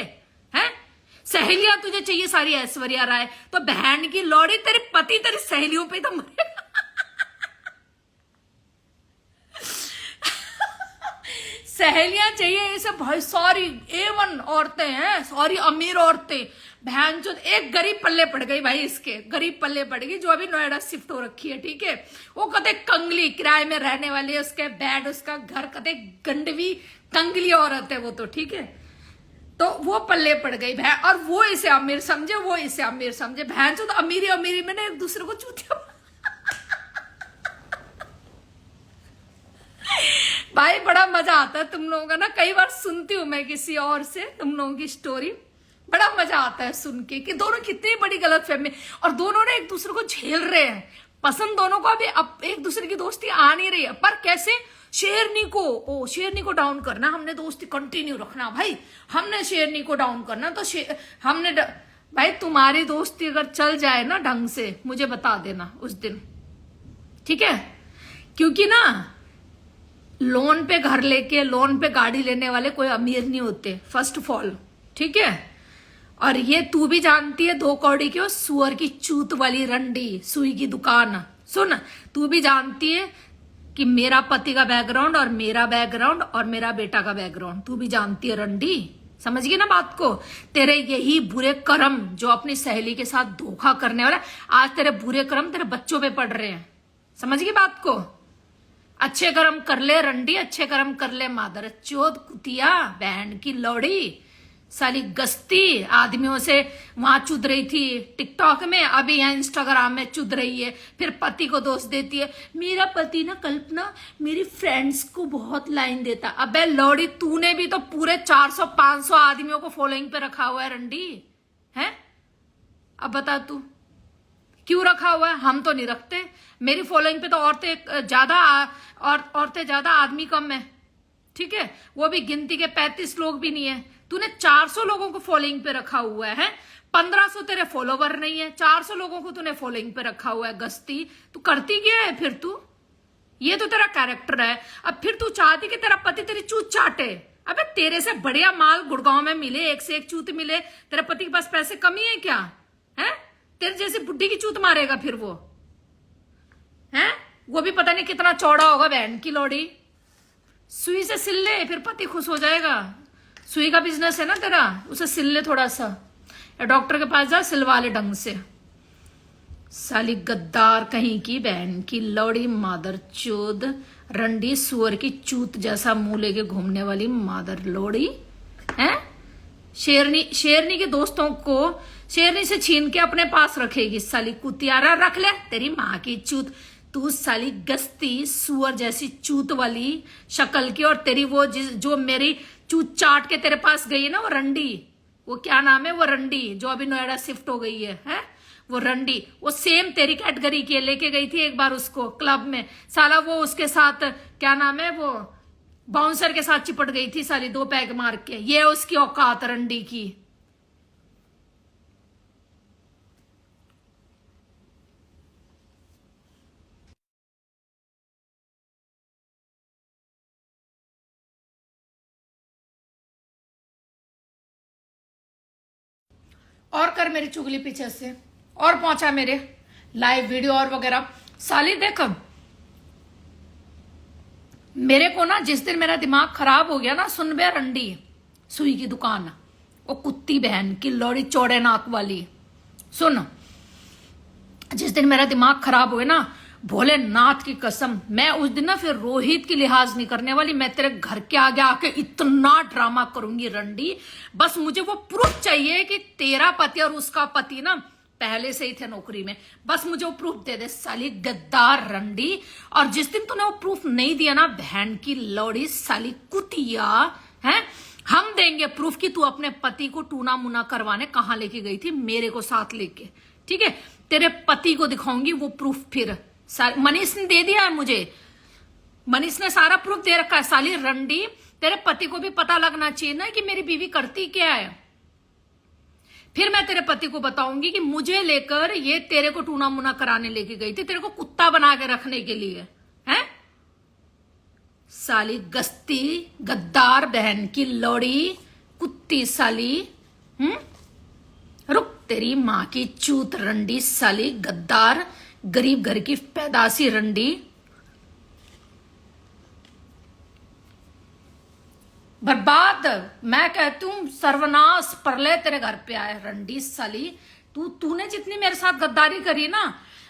हैं? सहेलियां तुझे चाहिए सारी ऐश्वर्या राय, तो बहन की लौड़ी तेरे पति तेरी सहेलियों पे तो मरेगा। सहेलियां चाहिए इसे भाई, सारी A1 औरतें हैं, सारी अमीर औरतें। बहन जो एक गरीब पल्ले पड़ गई भाई, इसके गरीब पल्ले पड़ गई, जो अभी नोएडा शिफ्ट हो रखी है, ठीक है। वो कदे कंगली किराए में रहने वाली है, उसके बेड उसका घर, कदे गंडवी कंगली औरत है वो तो, ठीक है। तो वो पल्ले पड़ गई बहन, और वो इसे अमीर समझे, वो इसे अमीर समझे। बहन जो तो अमीरी में ना एक दूसरे को चूतिया। भाई बड़ा मजा आता है तुम लोगों का ना, कई बार सुनती हूँ मैं किसी और से तुम लोगों की स्टोरी, बड़ा मजा आता है सुन के कि दोनों कितनी बड़ी गलतफहमी, और दोनों ने एक दूसरे को झेल रहे हैं। पसंद दोनों को अभी अब एक दूसरे की दोस्ती आ नहीं रही है, पर कैसे? शेरनी को डाउन करना, हमने दोस्ती कंटिन्यू रखना भाई, हमने शेरनी को डाउन करना, तो हमने भाई तुम्हारी दोस्ती अगर चल जाए ना ढंग से, मुझे बता देना उस दिन, ठीक है। क्योंकि ना लोन पे घर लेके, लोन पे गाड़ी लेने वाले कोई अमीर नहीं होते, फर्स्ट ऑफ ऑल, ठीक है। और ये तू भी जानती है 2 कौड़ी की सुअर की चूत वाली रंडी, सुई की दुकान। सुन, तू भी जानती है कि मेरा पति का बैकग्राउंड और मेरा बैकग्राउंड और मेरा बेटा का बैकग्राउंड तू भी जानती है रंडी, समझ गई ना बात को। तेरे यही बुरे कर्म जो अपनी सहेली के साथ धोखा करने वाला, आज तेरे बुरे कर्म तेरे बच्चों पे पड़ रहे हैं, समझ गई बात को। अच्छे कर्म कर ले रंडी, अच्छे कर्म कर ले मादर चोद कुतिया, बहन की लौड़ी, साली गस्ती आदमियों से वहां चुद रही थी टिकटॉक में, अभी यहाँ इंस्टाग्राम में चुद रही है, फिर पति को दोष देती है। मेरा पति ना कल्पना मेरी फ्रेंड्स को बहुत लाइन देता। अबे लौड़ी, तूने भी तो पूरे 400-500 आदमियों को फॉलोइंग पे रखा हुआ है रंडी, है? अब बता तू क्यों रखा हुआ है? हम तो नहीं रखते। मेरी फॉलोइंग पे तो औरतें ज्यादा और औरतें ज्यादा, आदमी कम है, ठीक है? वो भी गिनती के 35 लोग भी नहीं है। तूने 400 लोगों को फॉलोइंग पे रखा हुआ है, 1500 तेरे फॉलोवर नहीं है, 400 लोगों को तूने फॉलोइंग पे रखा हुआ है। गस्ती तू करती क्या है फिर तू? ये तो तेरा कैरेक्टर है। अब फिर तू चाहती कि तेरा पति तेरी चूत चाटे। अबे तेरे से बढ़िया माल गुड़गांव में मिले, एक से एक चूत मिले, तेरे पति के पास पैसे कमी है क्या? है तेरे जैसी बुड्ढी की चूत मारेगा फिर वो, है? वो भी पता नहीं कितना चौड़ा होगा बहन की लोड़ी। सुई से सिल ले, फिर पति खुश हो जाएगा। सुई का बिजनेस है ना तेरा, उसे सिल ले थोड़ा सा, या डॉक्टर के पास जा, सिलवा ले ढंग से। साली गद्दार कहीं की बहन की लौड़ी, मादर चोद, रंडी सुअर की चूत जैसा मुंह लेके घूमने वाली मादर लोड़ी, है? शेरनी के दोस्तों को शेरनी से छीन के अपने पास रखेगी। साली कुतियारा, रख ले तेरी माँ की चूत। तू साली गस्ती सुअर जैसी चूत वाली शक्ल की, और तेरी वो जो मेरी चूत चाट के तेरे पास गई है ना, वो रंडी, वो क्या नाम है, वो रंडी जो अभी नोएडा शिफ्ट हो गई है? वो रंडी, वो सेम तेरी कैटेगरी की लेके गई थी एक बार उसको क्लब में। साला वो उसके साथ क्या नाम है, वो बाउंसर के साथ चिपट गई थी साली, 2 पैग मार के। ये उसकी औकात रंडी की। और कर मेरी चुगली पीछे से, और पहुंचा मेरे लाइव वीडियो और वगैरह। साली देख, मेरे को ना जिस दिन मेरा दिमाग खराब हो गया ना, सुन बे रंडी सुई की दुकान, वो कुत्ती बहन की लौड़ी चौड़े नाक वाली, सुन, जिस दिन मेरा दिमाग खराब हो गया ना, भोलेनाथ की कसम, मैं उस दिन ना फिर रोहित की लिहाज नहीं करने वाली। मैं तेरे घर के आगे आके इतना ड्रामा करूंगी रंडी, बस मुझे वो प्रूफ चाहिए कि तेरा पति और उसका पति ना पहले से ही थे नौकरी में। बस मुझे वो प्रूफ दे दे साली गद्दार रंडी। और जिस दिन तूने वो प्रूफ नहीं दिया ना, बहन की लौड़ी साली कुतिया, है, हम देंगे प्रूफ कि तू अपने पति को टूना मुना करवाने कहां लेके गई थी, मेरे को साथ लेके, ठीक है? तेरे पति को दिखाऊंगी वो प्रूफ। फिर मनीष ने दे दिया है मुझे, मनीष ने सारा प्रूफ दे रखा है। साली रंडी, तेरे पति को भी पता लगना चाहिए ना कि मेरी बीवी करती क्या है। फिर मैं तेरे पति को बताऊंगी कि मुझे लेकर ये तेरे को टूना मुना कराने लेके गई थी, तेरे को कुत्ता बना के रखने के लिए, है? साली गस्ती गद्दार बहन की लौड़ी कुत्ती साली, रुक तेरी माँ की चूत रंडी साली गद्दार गरीब घर की पैदासी रंडी। बर्बाद, मैं कहती हूं सर्वनाश प्रलय तेरे घर पे आए रंडी साली। तूने जितनी मेरे साथ गद्दारी करी ना,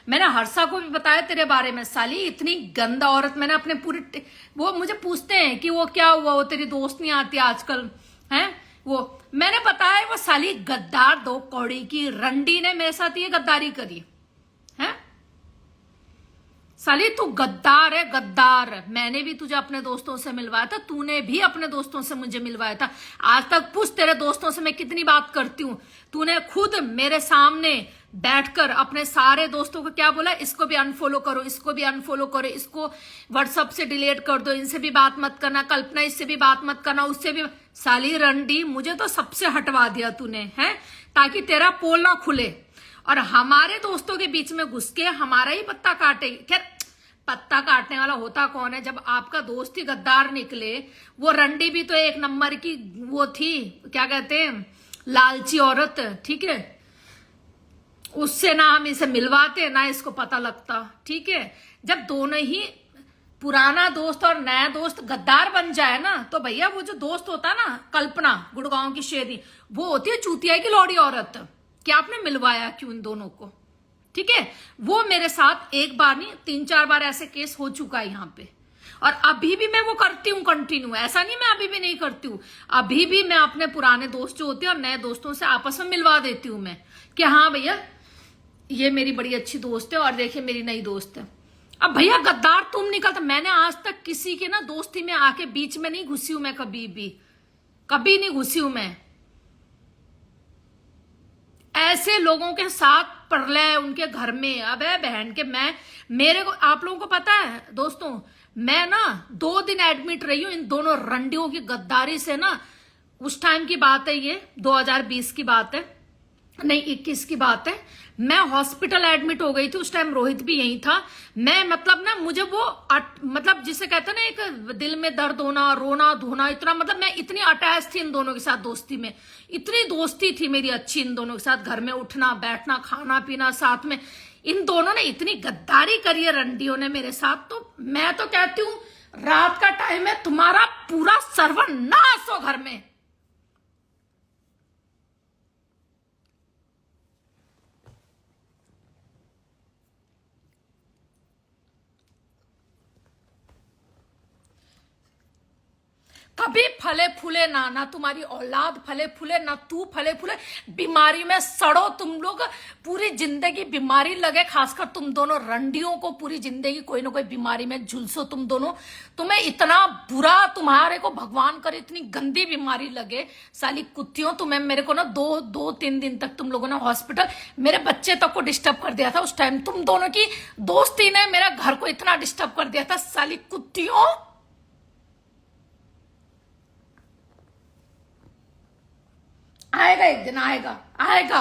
मैंने हर्षा को भी बताया तेरे बारे में। साली इतनी गंदा औरत, मैंने अपने पूरे, वो मुझे पूछते हैं कि वो क्या हुआ, वो तेरी दोस्त नहीं आती आजकल, है? वो मैंने बताया, वो साली गद्दार 2 कौड़ी की रंडी ने मेरे साथ ये गद्दारी करी है। साली तू गद्दार है, गद्दार। मैंने भी तुझे अपने दोस्तों से मिलवाया था, तूने भी अपने दोस्तों से मुझे मिलवाया था। आज तक पूछ तेरे दोस्तों से मैं कितनी बात करती हूँ। तूने खुद मेरे सामने बैठकर अपने सारे दोस्तों को क्या बोला, इसको भी अनफॉलो करो, इसको भी अनफॉलो करो, इसको व्हाट्सएप से डिलीट कर दो, इनसे भी बात मत करना, कल्पना इससे भी बात मत करना, उससे भी। साली रंडी, मुझे तो सबसे हटवा दिया तूने, है, ताकि तेरा पोल ना खुले और हमारे दोस्तों के बीच में घुस के हमारा ही पत्ता काटे। खैर, पत्ता काटने वाला होता कौन है जब आपका दोस्त ही गद्दार निकले। वो रंडी भी तो एक नंबर की वो थी, क्या कहते हैं, लालची औरत, ठीक है? उससे ना हम इसे मिलवाते ना इसको पता लगता, ठीक है? जब दोनों ही पुराना दोस्त और नया दोस्त गद्दार बन जाए ना, तो भैया वो जो दोस्त होता है ना, कल्पना गुड़गांव की शेरी, वो होती है चूतिया की लौड़ी औरत। क्या आपने मिलवाया क्यों इन दोनों को, ठीक है? वो मेरे साथ एक बार नहीं 3-4 बार ऐसे केस हो चुका है यहाँ पे। और अभी भी मैं वो करती हूँ कंटिन्यू, ऐसा नहीं मैं अभी भी नहीं करती हूँ। अभी भी मैं अपने पुराने दोस्त जो होते हैं और नए दोस्तों से आपस में मिलवा देती हूँ मैं, कि हाँ भैया ये मेरी बड़ी अच्छी दोस्त है और देखिए मेरी नई दोस्त है। अब भैया गद्दार तुम निकलता, मैंने आज तक किसी के ना दोस्ती में आके बीच में नहीं घुसी हूं मैं, कभी भी कभी नहीं घुसी हूं मैं। ऐसे लोगों के साथ प्रलय उनके घर में, अब है बहन के मैं, मेरे को आप लोगों को पता है दोस्तों, मैं ना 2 दिन एडमिट रही हूं इन दोनों रंडियों की गद्दारी से ना। उस टाइम की बात है, ये 2020 की बात है, नहीं 21 की बात है। मैं हॉस्पिटल एडमिट हो गई थी उस टाइम, रोहित भी यही था। मैं मतलब ना मुझे वो मतलब जिसे कहते हैं ना एक दिल में दर्द होना, रोना धोना, इतना मतलब मैं इतनी अटैच थी इन दोनों के साथ दोस्ती में, इतनी दोस्ती थी मेरी अच्छी इन दोनों के साथ, घर में उठना बैठना खाना पीना साथ में। इन दोनों ने इतनी गद्दारी करी है रंडियों ने मेरे साथ, तो मैं तो कहती हूँ रात का टाइम है, तुम्हारा पूरा सर्वनाश हो घर में। कभी फले फूले ना, ना तुम्हारी औलाद फले फूले, ना तू फले फूले, बीमारी में सड़ो तुम लोग, पूरी जिंदगी बीमारी लगे, खासकर तुम दोनों रंडियों को पूरी जिंदगी कोई ना कोई बीमारी में झुलसो तुम दोनों। तुम्हें इतना बुरा, तुम्हारे को भगवान करे इतनी गंदी बीमारी लगे, साली कुत्तियों। तुम्हें मेरे को ना 2-3 दिन तक तुम लोगों ने हॉस्पिटल, मेरे बच्चे तक को डिस्टर्ब कर दिया था उस टाइम, तुम दोनों की दोस्ती ने मेरा घर को इतना डिस्टर्ब कर दिया था, साली कुत्तियों। आएगा एक दिन, आएगा आएगा।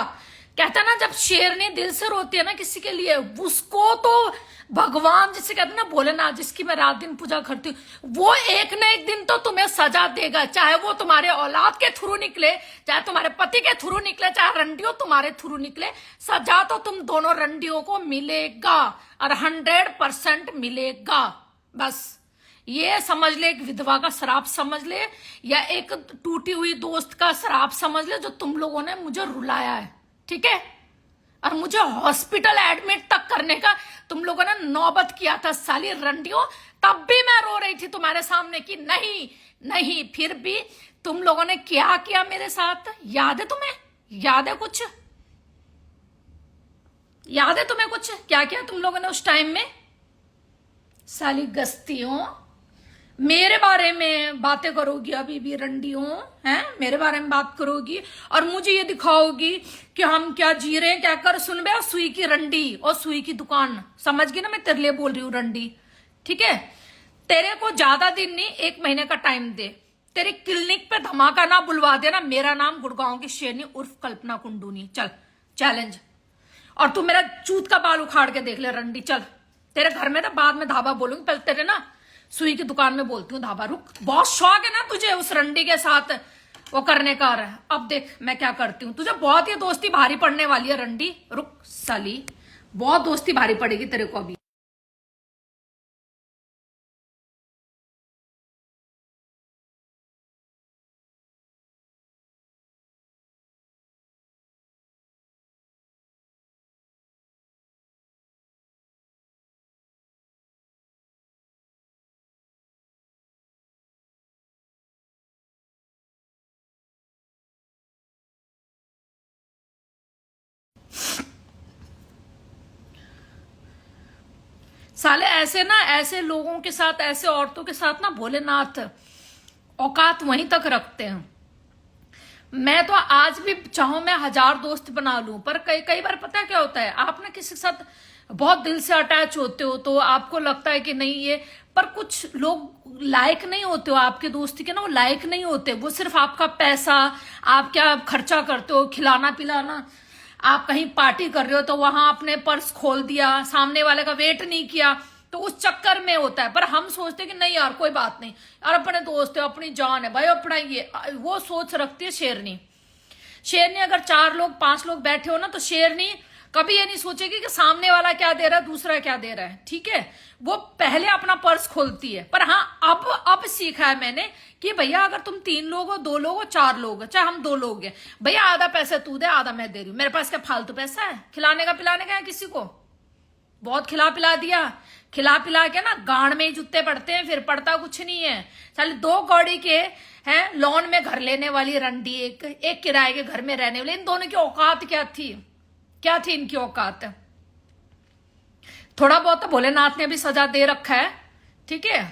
कहता ना जब शेरनी दिल से रोती है ना किसी के लिए, उसको तो भगवान जिसे कहते हैं ना भोलेनाथ, जिसकी मैं रात दिन पूजा करती हूँ, वो एक न एक दिन तो तुम्हें सजा देगा, चाहे वो तुम्हारे औलाद के थ्रू निकले, चाहे तुम्हारे पति के थ्रू निकले, चाहे रंडियों तुम्हारे थ्रू निकले, सजा तो तुम दोनों रंडियों को मिलेगा और 100% मिलेगा। बस ये समझ ले, एक विधवा का श्राप समझ ले, या एक टूटी हुई दोस्त का श्राप समझ ले, जो तुम लोगों ने मुझे रुलाया है, ठीक है। और मुझे हॉस्पिटल एडमिट तक करने का तुम लोगों ने नौबत किया था साली रंडियों, तब भी मैं रो रही थी तुम्हारे सामने कि नहीं नहीं, फिर भी तुम लोगों ने क्या किया मेरे साथ, याद है तुम्हें? याद है कुछ? याद है तुम्हें कुछ क्या किया तुम लोगों ने उस टाइम में? साली गस्तियों, मेरे बारे में बातें करोगी अभी भी रंडियों, हैं मेरे बारे में बात करोगी और मुझे ये दिखाओगी कि हम क्या जी रहे हैं, क्या कर। सुन बे, सुई की रंडी और सुई की दुकान, समझ गई ना मैं तेरे लिए बोल रही हूँ रंडी, ठीक है। तेरे को ज्यादा दिन नहीं, 1 महीने का टाइम दे, तेरे क्लिनिक पे धमाका ना बुलवा देना, मेरा नाम गुड़गांव की शेरनी उर्फ कल्पना कुंडूनी, चल चैलेंज। और तू मेरा चूत का बाल उखाड़ के देख ले रंडी, चल। तेरे घर में तो बाद में धाबा बोलूंगी, पहले तेरे ना सुई की दुकान में बोलती हूँ धाबा। रुक, बहुत शौक है ना तुझे उस रंडी के साथ वो करने का रहा है, अब देख मैं क्या करती हूँ। तुझे बहुत ही दोस्ती भारी पड़ने वाली है रंडी, रुक साली, बहुत दोस्ती भारी पड़ेगी तेरे को अभी। साले ऐसे ना, ऐसे लोगों के साथ, ऐसे औरतों के साथ ना भोलेनाथ औकात वहीं तक रखते हैं। मैं तो आज भी चाहूं मैं 1000 दोस्त बना लूं, पर कई कई बार पता है क्या होता है, आप ना किसी के साथ बहुत दिल से अटैच होते हो तो आपको लगता है कि नहीं ये, पर कुछ लोग लायक नहीं होते हो आपके दोस्ती के ना, वो लायक नहीं होते, वो सिर्फ आपका पैसा, आप क्या खर्चा करते हो, खिलाना पिलाना, आप कहीं पार्टी कर रहे हो तो वहां आपने पर्स खोल दिया, सामने वाले का वेट नहीं किया, तो उस चक्कर में होता है। पर हम सोचते हैं कि नहीं यार कोई बात नहीं यार, अपने दोस्त है, अपनी जान है भाई, अपना ये, वो सोच रखती है शेरनी। शेरनी अगर 4 लोग 5 लोग बैठे हो ना, तो शेरनी कभी ये नहीं सोचेगी कि सामने वाला क्या दे रहा है, दूसरा क्या दे रहा है, ठीक है। वो पहले अपना पर्स खोलती है। पर हाँ, अब सीखा है मैंने कि भैया अगर तुम 3 लोग हो, 2 लोग हो, 4 लोग हो, चाहे हम 2 लोग हैं, भैया आधा पैसा तू दे, आधा मैं दे रही हूँ, मेरे पास क्या फालतू पैसा है खिलाने का पिलाने का है किसी को? बहुत खिला पिला दिया, खिला पिला के ना गांड में ही जूते पड़ते हैं, फिर पड़ता कुछ नहीं है। साले 2 कौड़ी के हैं लोन में घर लेने वाली रंडी, एक किराए के घर में रहने वाले, इन दोनों की औकात क्या थी? क्या थी इनकी औकात? थोड़ा बहुत तो भोलेनाथ ने भी सजा दे रखा है, ठीक है।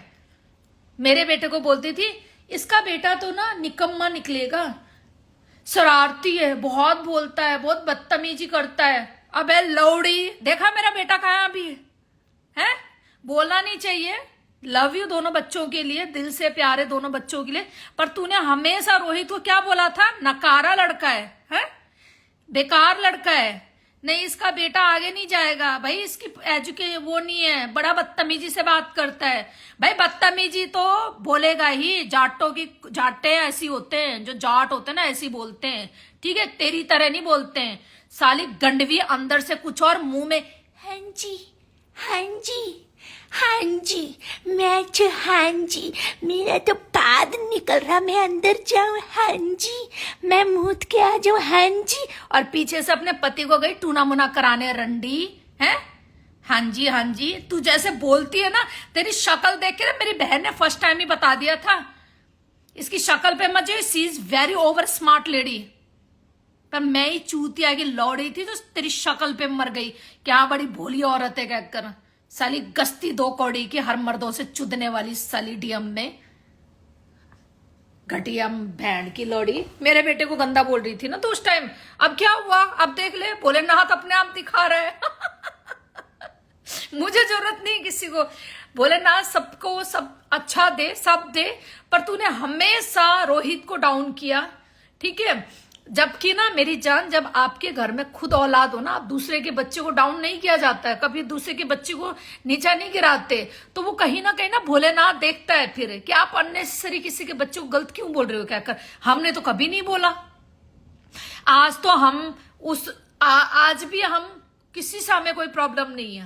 मेरे बेटे को बोलती थी इसका बेटा तो ना निकम्मा निकलेगा, शरारती है, बहुत बोलता है, बहुत बदतमीजी करता है। अबे लौड़ी, देखा मेरा बेटा कहाँ अभी है? बोलना नहीं चाहिए। लव यू दोनों बच्चों के लिए, दिल से प्यारे दोनों बच्चों के लिए, पर तूने हमेशा रोहित को क्या बोला था? नकारा लड़का है? बेकार लड़का है, नहीं इसका बेटा आगे नहीं जाएगा भाई, इसकी वो नहीं है, बड़ा बदतमीजी से बात करता है। भाई बदतमीजी तो बोलेगा ही, जाटे ऐसी होते हैं, जो जाट होते हैं ना ऐसी बोलते हैं, ठीक है, तेरी तरह नहीं बोलते हैं। साली गंडवी अंदर से कुछ और, मुंह में हाँ जी हाँ जी हाँ जी, मैं तो हाँ जी, मेरा तो पाद निकल रहा, मैं अंदर जाऊं हाँ जी, मैं मूत के आ जाऊं हाँ जी, और पीछे से अपने पति को गई टूना मुना कराने रंडी है। हाँ जी हाँ जी, तू जैसे बोलती है ना, तेरी शक्ल देख के ना मेरी बहन ने फर्स्ट टाइम ही बता दिया था, इसकी शक्ल पे मत जाओ, she is very over smart lady. पर मैं ही चूतिया की लौड़ी थी तो तेरी शक्ल पे मर गई, क्या बड़ी भोली औरत है कहकर। साली गस्ती 2 कौड़ी की, हर मर्दों से चुदने वाली साली डीएम में, घटिया भैंड की लौड़ी। मेरे बेटे को गंदा बोल रही थी ना तो उस टाइम, अब क्या हुआ? अब देख ले, भोलेनाथ अपने आप दिखा रहे हैं। मुझे जरूरत नहीं किसी को, भोलेनाथ सबको सब अच्छा दे, सब दे, पर तूने हमेशा रोहित को डाउन किया, ठीक है। जबकि ना मेरी जान, जब आपके घर में खुद औलाद हो ना, आप दूसरे के बच्चे को डाउन नहीं किया जाता है, कभी दूसरे के बच्चे को नीचा नहीं गिराते, तो वो कहीं ना भोलेनाथ देखता है फिर कि आप अननेसेसरी किसी के बच्चे को गलत क्यों बोल रहे हो कहकर। हमने तो कभी नहीं बोला, आज तो हम आज भी हम किसी से हमें कोई प्रॉब्लम नहीं है,